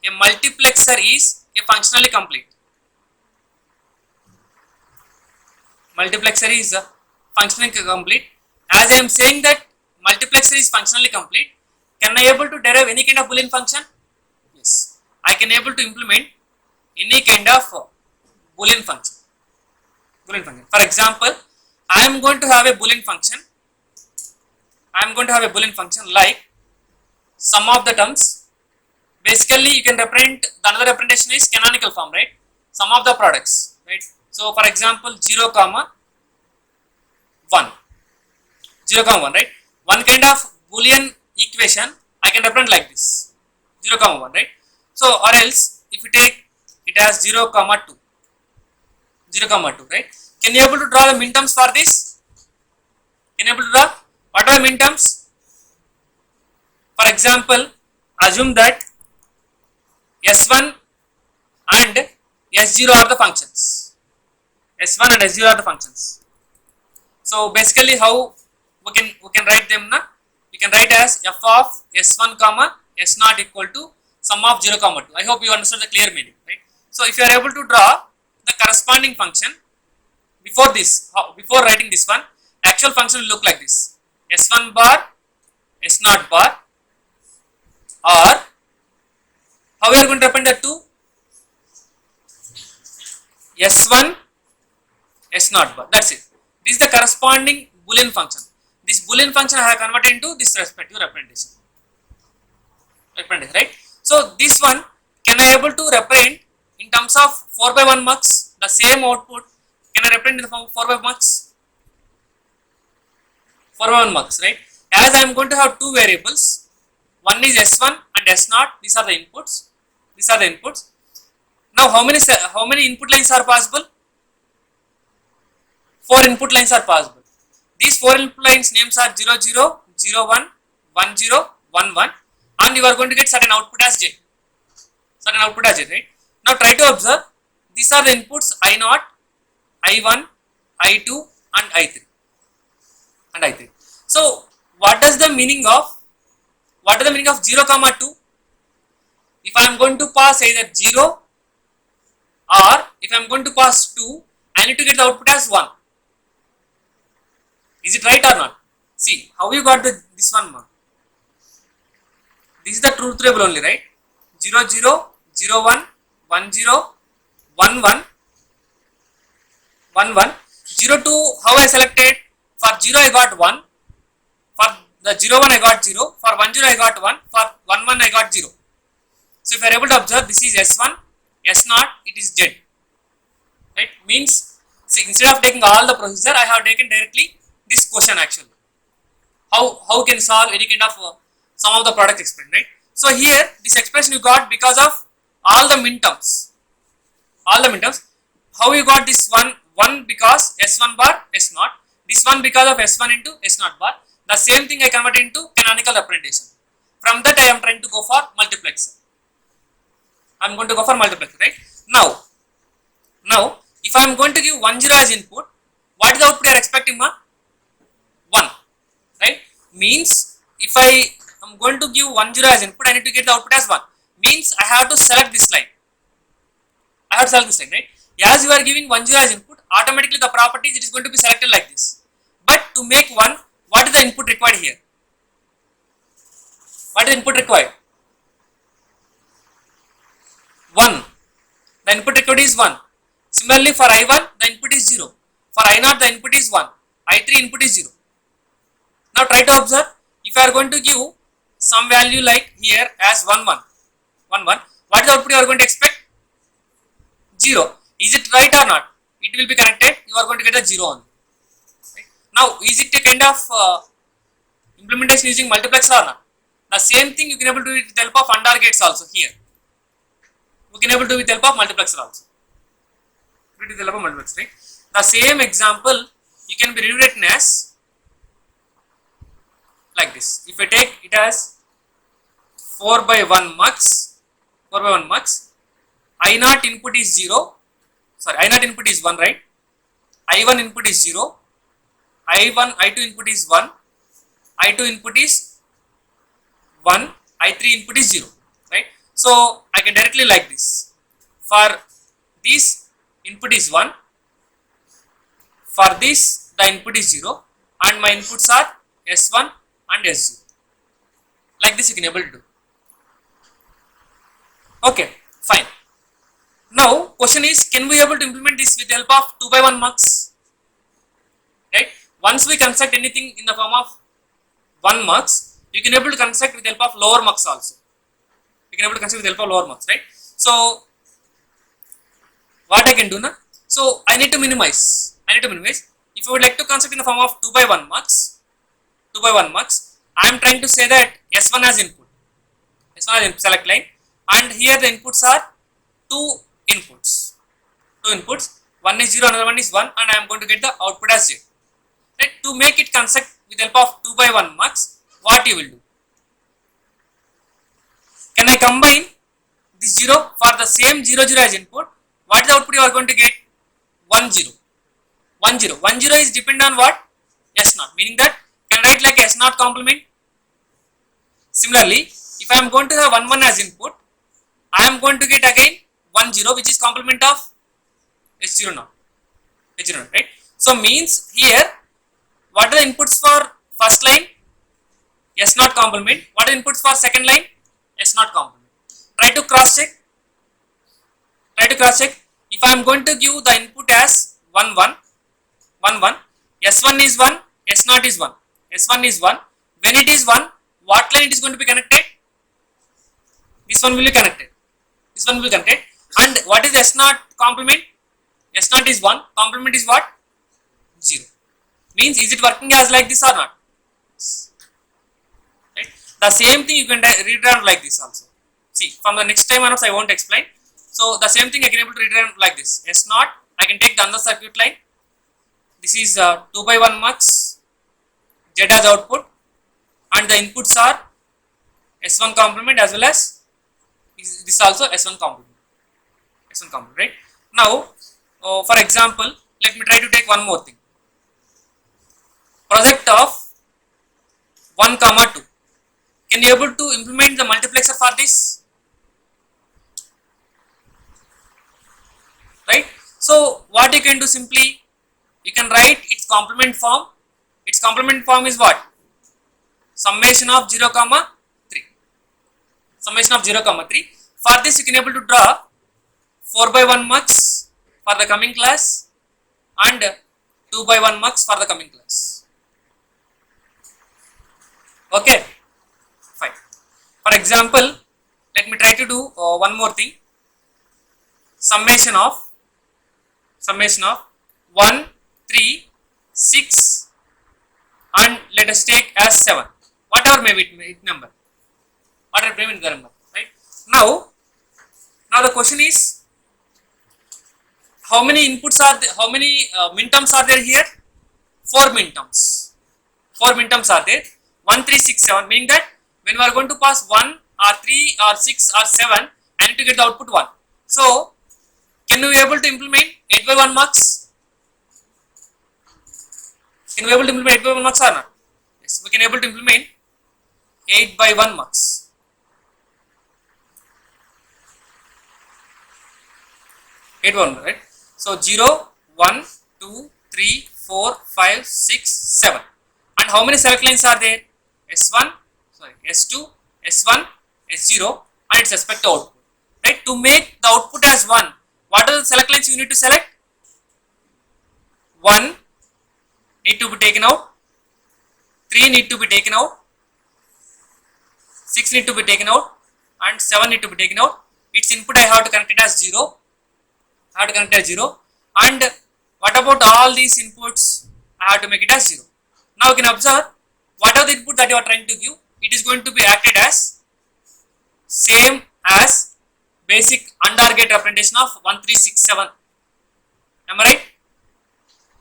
a multiplexer is a functionally complete. Multiplexer is functionally complete. As I am saying that multiplexer is functionally complete, can I able to derive any kind of Boolean function? Yes, I can able to implement any kind of Boolean function. Boolean function. For example, I am going to have a Boolean function. I am going to have a Boolean function like sum of the terms. Basically, you can represent, the another representation is canonical form, right? Sum of the products, right? So, for example, 0 comma 1, 0 comma 1, right? One kind of Boolean equation I can represent like this, 0 comma 1, right? So, or else if you take it as 0 comma 2, 0 comma 2, right? Can you able to draw the minterms for this? Can you able to draw? What are the minterms? For example, assume that S1 and S0 are the functions. S1 and S0 are the functions. So basically, how we can write them na? We can write as f of S1 comma S0 equal to sum of 0 comma 2. I hope you understood the clear meaning, right? So if you are able to draw the corresponding function before this, before writing this one, actual function will look like this: S1 bar, S0 bar, or how we are going to represent the two? S1, S0 bar. That's it. This is the corresponding Boolean function. This Boolean function I have converted into this respective representation. Right? So this one can I able to represent in terms of 4 by 1 MUX, the same output. Can I represent in the form of 4 by MUX? 4 by 1 MUX, right? As I am going to have two variables, one is S1 and S0. These are the inputs. These are the inputs. Now, how many input lines are possible? 4 input lines are possible. These 4 input lines names are 0, 0, 0, 1, 1, 0, 1, 1, and you are going to get certain output as J. Certain output as J, right? Now, try to observe. These are the inputs I0, I1, I2, and I3. So, what is the meaning of 0 comma 2? If I am going to pass either 0 or if I am going to pass 2, I need to get the output as 1. Is it right or not? See, how you got this one? This is the truth table only, right? 0, 0, 0, 1, 1, 0, 1, 1, 1, 1. 0, 2, how I selected? For 0 I got 1. For the 0, 1 I got 0. For 1, 0 I got 1. For 1, 1 I got 0. So if you are able to observe, this is S1, S0, it is Z. Right? Means, see, instead of taking all the procedure, I have taken directly this question actually. How can solve any kind of sum of the product expression, right? So here, this expression you got because of all the minterms. All the minterms. How you got this one? 1 because S1 bar, S0. This one because of S1 into S0 bar. The same thing I converted into canonical representation. From that I am trying to go for multiplexer. I am going to go for multiplexer, right? Now, if I am going to give 1, 0 as input, what is the output you are expecting, ma? 1, right? Means, if I am going to give 1, 0 as input, I need to get the output as 1. Means, I have to select this line. I have to select this line, right? As you are giving 1, 0 as input, automatically the properties it is going to be selected like this. But to make 1, what is the input required here? What is the input required? 1. The input required is 1. Similarly, for I1, the input is 0. For I0, the input is 1. I3 input is 0. Now try to observe. If I are going to give some value like here as 1, 1, 1, 1, what is the output you are going to expect? 0. Is it right or not? It will be connected. You are going to get a 0 on. Right? Now, is it a kind of implementation using multiplexer or not? The same thing you can able to do with the help of AND OR gates also here. We can able to do with the help of multiplexer also. With the help of multiplexer, right? The same example you can be rewritten as like this. If I take it as 4 by 1 MUX, I0 input is 0. Sorry, I0 input is 1, right? I1 input is 0. I2 input is 1. I2 input is 1. I3 input is 0, right? So I can directly like this. For this input is 1, for this the input is 0, and my inputs are S1 and S0. Like this you can able to do. Okay, fine. Now question is, can we able to implement this with the help of 2 by 1 MUX? Right? Once we construct anything in the form of 1 MUX, you can able to construct with the help of lower MUX also. You can able to construct with the help of lower MUX, right? So what I can do now? So I need to minimize. If I would like to construct in the form of 2 by 1 MUX, I am trying to say that S1 as input. S1 as input, select line, and here the inputs are two inputs. One is 0, another one is 1, and I am going to get the output as 0. Right? To make it construct with the help of 2 by 1 MUX, what you will do? Can I combine this 0 for the same 0 0 as input? What is the output you are going to get? 1 0. 1 0. 1 0 is dependent on what? S0. Meaning that can I write like S0 complement? Similarly, if I am going to have 1 1 as input, I am going to get again 1 0, which is complement of S0 now. H0 now, right? So means here, what are the inputs for first line? S0 complement. What are the inputs for second line? S0 complement. Try to cross check. If I am going to give the input as 1 1, S1 is 1, S0 is 1. S1 is 1. When it is 1, what line it is going to be connected? This one will be connected. And what is S0 complement? S0 is 1. Complement is what? 0. Means is it working as like this or not? Right? The same thing you can read around like this also. See, from the next time onwards I won't explain. So the same thing I can able to read around like this. S0, I can take the another circuit line. This is 2 by 1 MUX, Z as output, and the inputs are S1 complement as well as this also S1 complement. Right? Now, for example, let me try to take one more thing. Project of 1, 2. Can you able to implement the multiplexer for this? Right? So what you can do, simply you can write its complement form. Its complement form is what? Summation of 0, 3. For this you can able to draw 4 by 1 MUX for the coming class and 2 by 1 MUX for the coming class. Okay, fine. For example, let me try to do one more thing. Summation of 1, 3, 6, and let us take as 7. Whatever may be it number. Right? Now the question is, how many inputs are there? How many minterms are there here? 4 minterms. 4 minterms are there. 1, 3, 6, 7. Meaning that when we are going to pass 1 or 3 or 6 or 7, I need to get the output 1. So can we be able to implement 8 by 1 MUX? Can we able to implement 8 by 1 MUX or not? Yes, we can able to implement 8 by 1 MUX. 8 by 1, right? So 0, 1, 2, 3, 4, 5, 6, 7. And how many select lines are there? S2, S1, S0, and its respective output. Right? To make the output as 1, what are the select lines you need to select? 1 need to be taken out, 3 need to be taken out, 6 need to be taken out, and 7 need to be taken out. Its input I have to connect it as 0. And what about all these inputs? I have to make it as 0. Now you can observe, whatever the input that you are trying to give, it is going to be acted as same as basic AND OR gate representation of 1, 3, 6, 7. Am I right?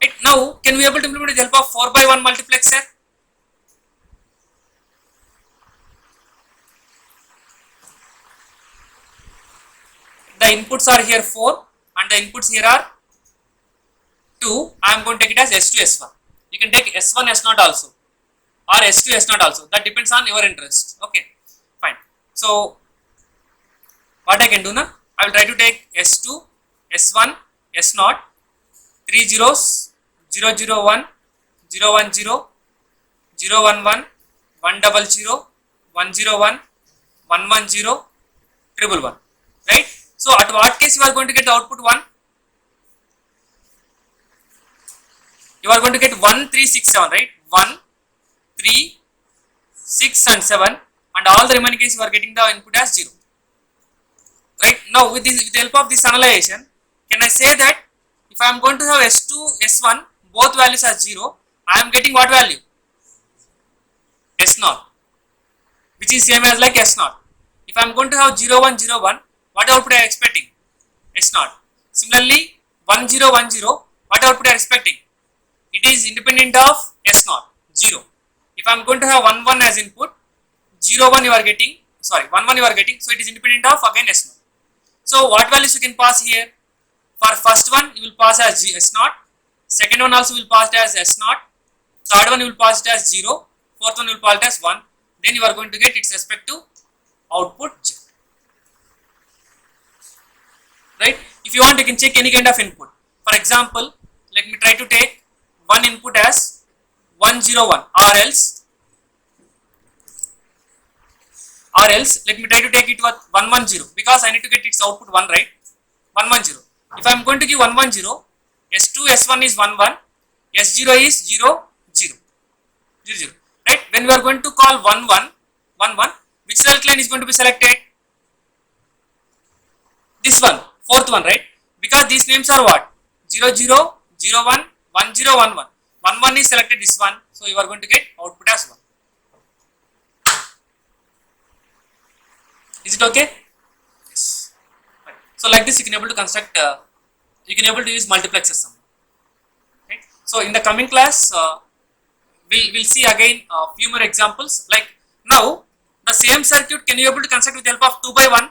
Right? Now, can we able to implement with the help of 4 by 1 multiplexer? The inputs are here 4 and the inputs here are 2. I am going to take it as S2, S1. You can take S1, S0 also or S2, S0 also. That depends on your interest. Okay, fine. So what I can do now, I will try to take S2, S1, S0, 3 zeros, 0, 0, 1, 0, 1, 0, 0, 1, 1, 1, 0, 0, 1, 0, 1, 1, 1, 0, 1, 1, right? So at what case you are going to get the output 1? You are going to get 1, 3, 6, 7, right? 1, 3, 6 and 7, and all the remaining case you are getting the input as 0. Right? Now with the help of this analyzation, can I say that if I am going to have S2, S1, both values are 0, I am getting what value? S0, which is same as like S0. If I am going to have 0, 1, 0, 1, what output I am expecting? S0. Similarly, 1, 0, 1, 0, what output I am expecting? It is independent of S0, 0. If I am going to have 1, 1 as input, 0, 1 you are getting, sorry, 1, 1 you are getting, so it is independent of again S0. So what values you can pass here? For first one you will pass as S0, second one also will pass as S0, third one you will pass it as 0, fourth one you will pass it as 1, then you are going to get its respective output J. Right? If you want, you can check any kind of input. For example, let me try to take one input as 101, or else let me try to take it with 110, because I need to get its output 1, right? 110. If I am going to give 110, S2, S1 is 11, S0 is 0, 0, 0, 0. Right? When we are going to call 11, 11, which select line is going to be selected? This one, fourth one, right? Because these names are what? 0, 0, 0, 1, 1, 0, 1, 1. 1, 1 is selected this one, so you are going to get output as 1. Is it okay? Yes. Right. So like this you can able to construct, you can able to use multiplexers somewhere. Right? So in the coming class, we'll see again a few more examples. Like now, the same circuit can you able to construct with the help of 2 by 1?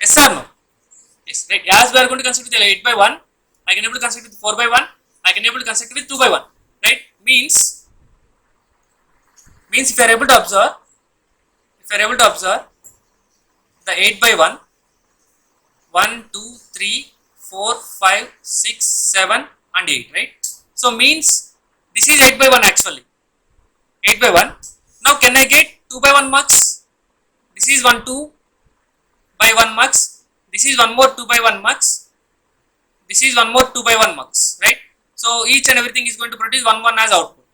Yes or no? Yes, right. As we are going to construct with 8 by 1, I can able to construct with 4 by 1, I can able to construct with 2 by 1. Right? Means if you are able to observe, the 8 by 1, 1, 2, 3, 4, 5, 6, 7 and 8, right? So means this is 8 by 1 actually, 8 by 1. Now can I get 2 by 1 mux? This is 1, 2 by 1 mux, this is one more 2 by 1 mux, this is one more 2 by 1 mux, right? So each and everything is going to produce 1, 1 as output,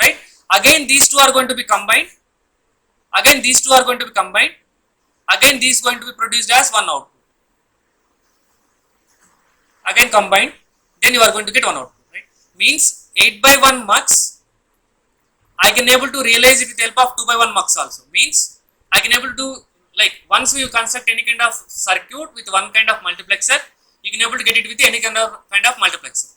right? Again these two are going to be combined, again these two are going to be combined, again these going to be produced as one output, again combined, then you are going to get one output, right? Means 8 by 1 mux, I can able to realize it with the help of 2 by 1 mux also. Means I can able to, like once you construct any kind of circuit with one kind of multiplexer, you can able to get it with any kind of multiplexer.